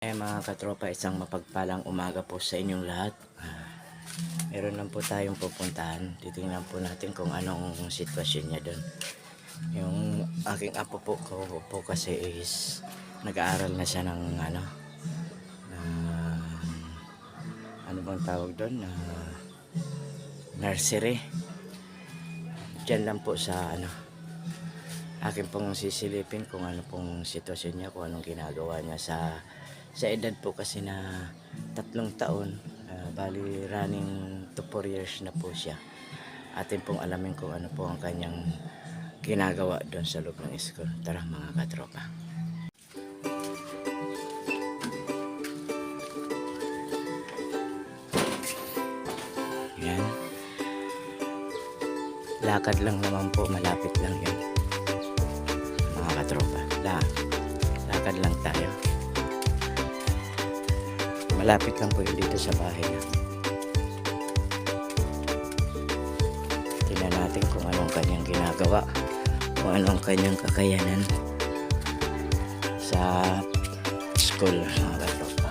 Mga katropa, isang mapagpalang umaga po sa inyong lahat. Meron lang po tayong pupuntahan. Titingnan po natin kung anong sitwasyon niya doon. Yung aking apo po kasi is nag-aaral na siya ng ano bang tawag doon? Nursery. Diyan lang po sa akin pong sisilipin kung ano pong sitwasyon niya, kung anong ginagawa niya sa edad po kasi na 3 taon, bali running to 4 years na po siya. Atin pong alamin kung ano po ang kanyang ginagawa doon sa loob ng school. Tara mga katropa. Yan. Lakad lang naman po, malapit lang yan. Mga katropa, lakad lang tayo. Malapit lang po yun dito sa bahay na. Tingnan natin kung anong kanyang ginagawa, kung anong kanyang kakayanan sa school, mga katropa.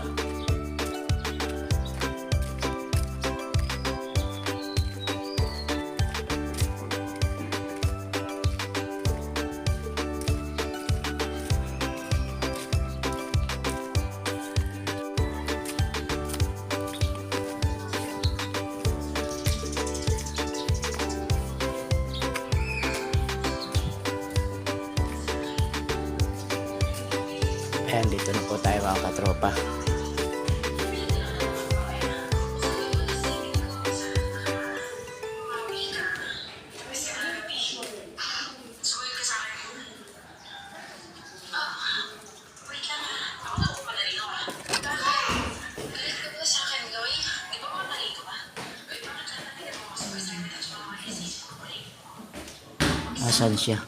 Ayan, dito na po tayo mga katropa. Asan siya?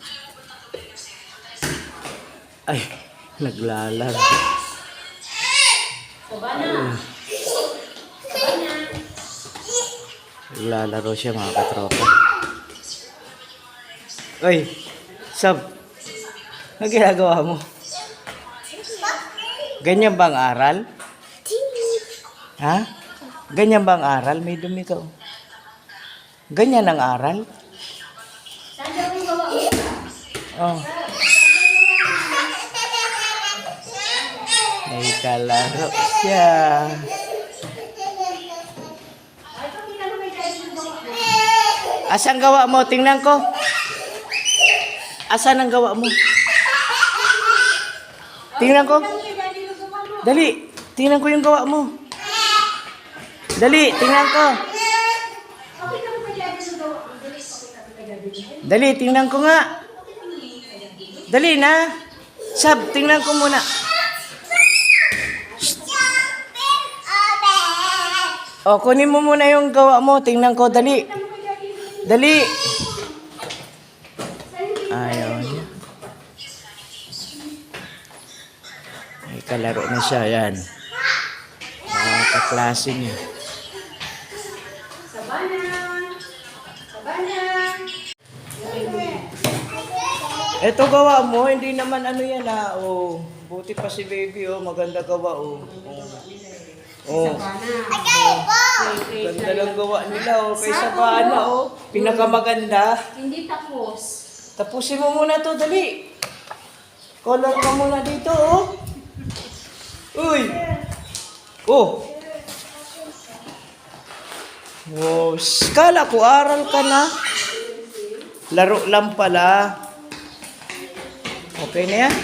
Ay, naglalaro. Naglalaro siya mga katropa. Ay, Sab, ano ginagawa mo? Ganyan bang aral? Ha? Ganyan bang aral? May dumi ka. Ganyan ang aral? Oh. May kalaro siya. Asan gawa mo? Tingnan ko. Asan ang gawa mo? Tingnan ko. Dali. Tingnan ko yung gawa mo. Dali. Tingnan ko. Dali. Tingnan ko nga. Dali na. Sab, tingnan ko muna. O, kunin mo muna yung gawa mo. Tingnan ko. Dali. Dali. Ayaw niya. May kalaro na siya. Yan. Mga kaklase niya. Ito gawa mo. Hindi naman ano yan ha. Oh, buti pa si baby. Oh, maganda gawa. Oh. Oh. Ganda lang gawa nila, oh. Kay Sabana, oh. Pinakamaganda. Hindi tapos. Tapusin mo muna to, dali. Color ka muna dito, oh. Uy. Oh. Oh, kala ko aral ka na. Laro lang pala. Okay na yan?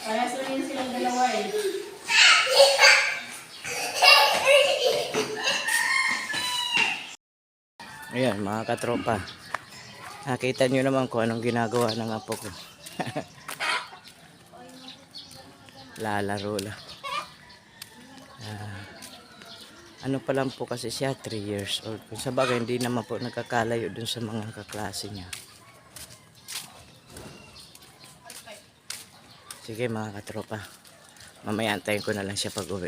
Parehas lang yun silang dalawa eh. Ayan, mga katropa. Nakita nyo naman kung anong ginagawa ng apo ko. Lalaro lang. Ano pa lang po kasi siya, 3 years old. Kung sa bagay, hindi naman po nagkakalayo dun sa mga kaklase niya. Sige mga katropa. Mamaya antayin ko na lang siya pag uwi.